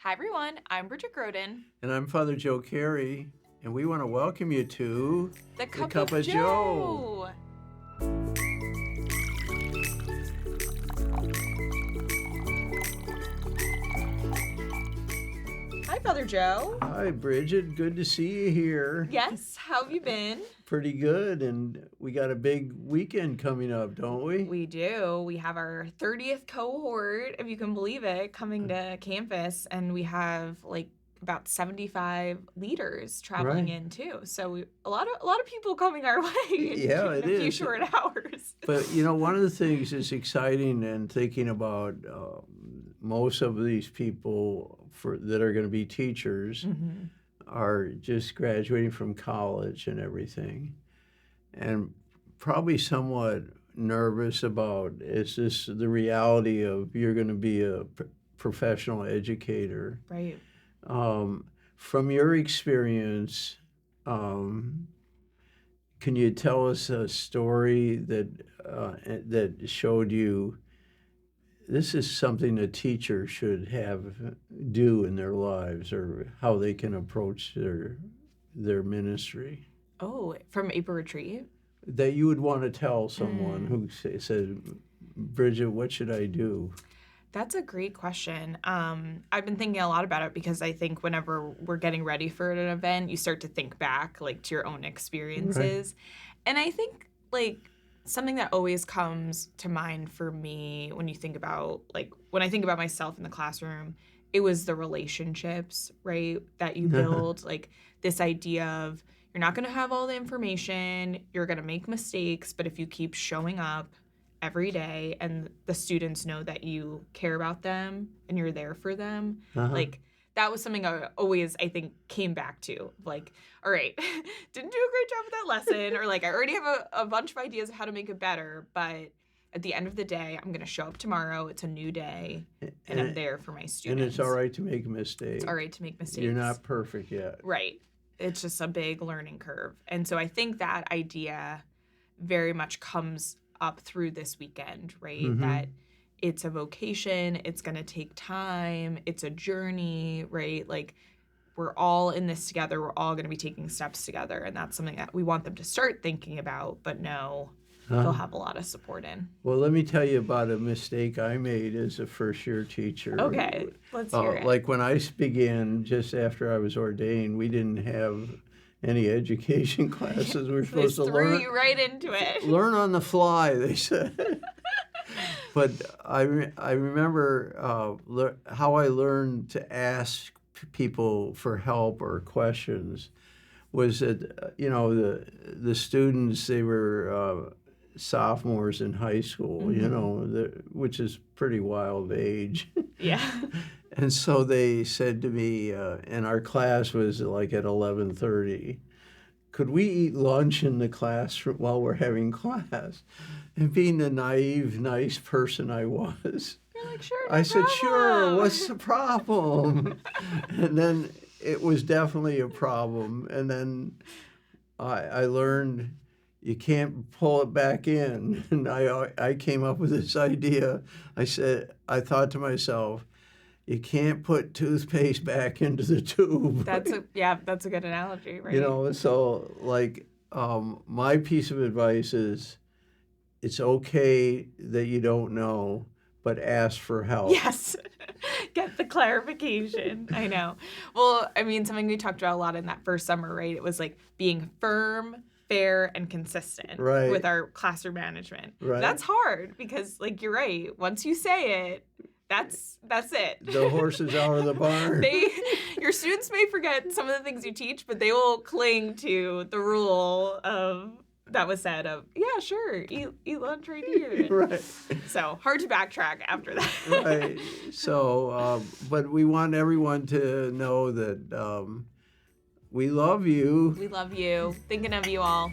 Hi everyone, I'm Bridgette Groden. And I'm Father Joe Carey, and we want to welcome you to The Cup of Joe. Hi Father Joe. Hi, Bridget. Good to see you here. Yes, how have you been? Pretty good, and we got a big weekend coming up, don't we? We do. We have our 30th cohort, if you can believe it, coming to campus, and we have about 75 leaders traveling in too. So a lot of people coming our way Yeah, in it a few is. short hours. But, one of the things that's exciting and thinking about most of these people that are going to be teachers are just graduating from college and everything, and probably somewhat nervous about, is this the reality of you're going to be a professional educator? Right. From your experience, can you tell us a story that showed you this is something a teacher should do in their lives, or how they can approach their ministry? Oh, from April Retreat? That you would want to tell someone who said, Bridget, what should I do? That's a great question. I've been thinking a lot about it because I think whenever we're getting ready for an event, you start to think back to your own experiences. Right. And I think something that always comes to mind for me when you think about when I think about myself in the classroom, it was the relationships, right, that you build. This idea of you're not going to have all the information, you're going to make mistakes, but if you keep showing up every day and the students know that you care about them and you're there for them, that was something I always, I think, came back to. All right, didn't do a great job with that lesson, or I already have a bunch of ideas of how to make it better, but at the end of the day, I'm going to show up tomorrow. It's a new day, and I'm there for my students. And it's all right to make a mistake. It's all right to make mistakes. You're not perfect yet. Right. It's just a big learning curve. And so I think that idea very much comes up through this weekend, right? Mm-hmm. That it's a vocation, it's going to take time, it's a journey, right? We're all in this together, we're all going to be taking steps together, and that's something that we want them to start thinking about, but they'll have a lot of support in. Well, let me tell you about a mistake I made as a first-year teacher. Okay, let's hear it. When I began, just after I was ordained, we didn't have any education classes. We were supposed to threw you right into it. Learn on the fly, they said. But I remember how I learned to ask people for help or questions was that, the students, they were sophomores in high school, which is pretty wild age. Yeah. And so they said to me, and our class was at 11:30, could we eat lunch in the classroom while we're having class? And being the naive, nice person I was, you're sure, I said, sure, what's the problem? And then it was definitely a problem. And then I learned you can't pull it back in. And I came up with this idea. I thought to myself, you can't put toothpaste back into the tube. That's a good analogy, right? So my piece of advice is, it's okay that you don't know, but ask for help. Yes. Get the clarification. I know. Well, something we talked about a lot in that first summer, right? It was being firm, fair, and consistent with our classroom management. Right. That's hard because, you're right. Once you say it, that's it. The horse is out of the barn. Your students may forget some of the things you teach, but they will cling to the rule that was said of, yeah, sure, eat lunch right here. Right. So hard to backtrack after that. Right. So, but we want everyone to know that we love you. We love you. Thinking of you all.